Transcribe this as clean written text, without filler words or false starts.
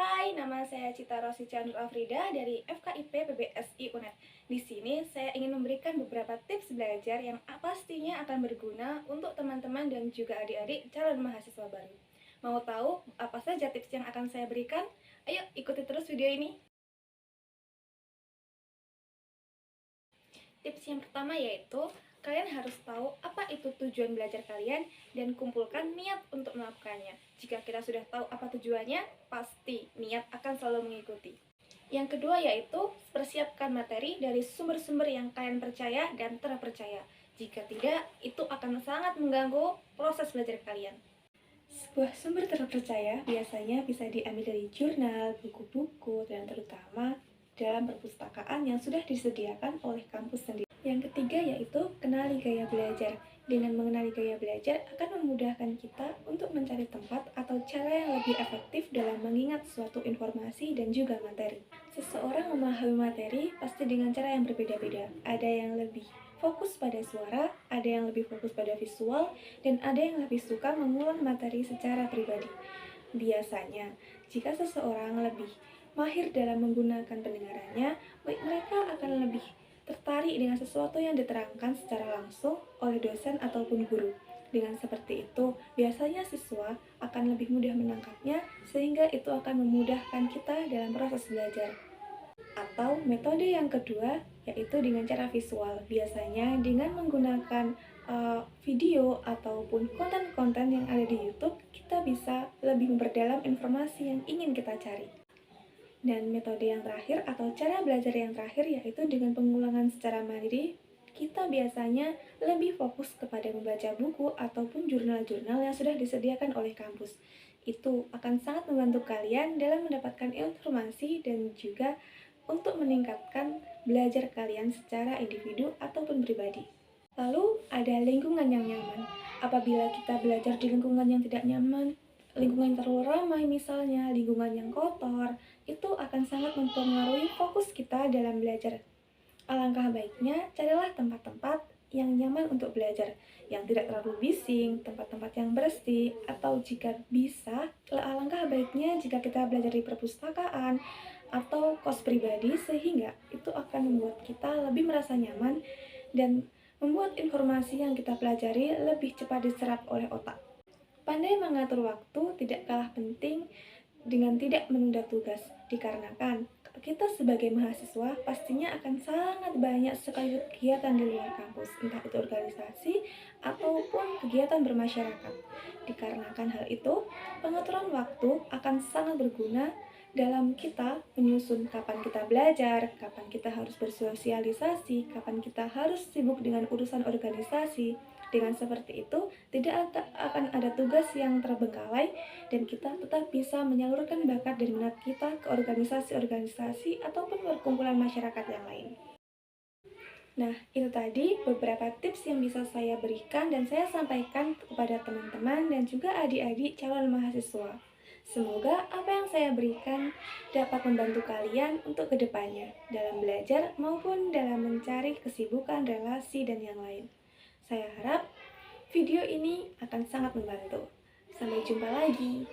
Hai, nama saya Cita Rosita Nur Afrida dari FKIP PBSI UNED. Di sini saya ingin memberikan beberapa tips belajar yang pastinya akan berguna untuk teman-teman dan juga adik-adik calon mahasiswa baru. Mau tahu apa saja tips yang akan saya berikan? Ayo ikuti terus video ini. Tips yang pertama yaitu kalian harus tahu apa itu tujuan belajar kalian dan kumpulkan niat untuk melakukannya. Jika kita sudah tahu apa tujuannya, pasti niat akan selalu mengikuti. Yang kedua yaitu persiapkan materi dari sumber-sumber yang kalian percaya dan terpercaya. Jika tidak, itu akan sangat mengganggu proses belajar kalian. Sebuah sumber terpercaya biasanya bisa diambil dari jurnal, buku-buku, dan terutama dalam perpustakaan yang sudah disediakan oleh kampus sendiri. Yang ketiga yaitu kenali gaya belajar. Dengan mengenali gaya belajar akan memudahkan kita untuk mencari tempat atau cara yang lebih efektif dalam mengingat suatu informasi dan juga materi. Seseorang memahami materi pasti dengan cara yang berbeda-beda. Ada yang lebih fokus pada suara, ada yang lebih fokus pada visual, dan ada yang lebih suka mengulang materi secara pribadi. Biasanya, jika seseorang lebih mahir dalam menggunakan pendengarannya, mereka akan lebih tertarik dengan sesuatu yang diterangkan secara langsung oleh dosen ataupun guru. Dengan seperti itu, biasanya siswa akan lebih mudah menangkapnya sehingga itu akan memudahkan kita dalam proses belajar. Atau metode yang kedua yaitu dengan cara visual. Biasanya dengan menggunakan video ataupun konten-konten yang ada di YouTube, kita bisa lebih memperdalam informasi yang ingin kita cari. Dan metode yang terakhir atau cara belajar yang terakhir yaitu dengan pengulangan secara mandiri. Kita biasanya lebih fokus kepada membaca buku ataupun jurnal-jurnal yang sudah disediakan oleh kampus. Itu akan sangat membantu kalian dalam mendapatkan informasi dan juga untuk meningkatkan belajar kalian secara individu ataupun pribadi. Lalu ada lingkungan yang nyaman. Apabila kita belajar di lingkungan yang tidak nyaman, lingkungan yang terlalu ramai misalnya, lingkungan yang kotor, itu akan sangat mempengaruhi fokus kita dalam belajar. Alangkah baiknya carilah tempat-tempat yang nyaman untuk belajar, yang tidak terlalu bising, tempat-tempat yang bersih, atau jika bisa, alangkah baiknya jika kita belajar di perpustakaan atau kos pribadi sehingga itu akan membuat kita lebih merasa nyaman dan membuat informasi yang kita pelajari lebih cepat diserap oleh otak. Pandai mengatur waktu tidak kalah penting dengan tidak menunda tugas, dikarenakan kita sebagai mahasiswa pastinya akan sangat banyak sekali kegiatan di luar kampus, entah itu organisasi ataupun kegiatan bermasyarakat. Dikarenakan hal itu, pengaturan waktu akan sangat berguna dalam kita menyusun kapan kita belajar, kapan kita harus bersosialisasi, kapan kita harus sibuk dengan urusan organisasi. Dengan seperti itu, tidak akan ada tugas yang terbengkalai dan kita tetap bisa menyalurkan bakat dan minat kita ke organisasi-organisasi ataupun perkumpulan masyarakat yang lain. Nah, itu tadi beberapa tips yang bisa saya berikan dan saya sampaikan kepada teman-teman dan juga adik-adik calon mahasiswa. Semoga apa yang saya berikan dapat membantu kalian untuk kedepannya dalam belajar maupun dalam mencari kesibukan, relasi, dan yang lain. Saya harap video ini akan sangat membantu. Sampai jumpa lagi.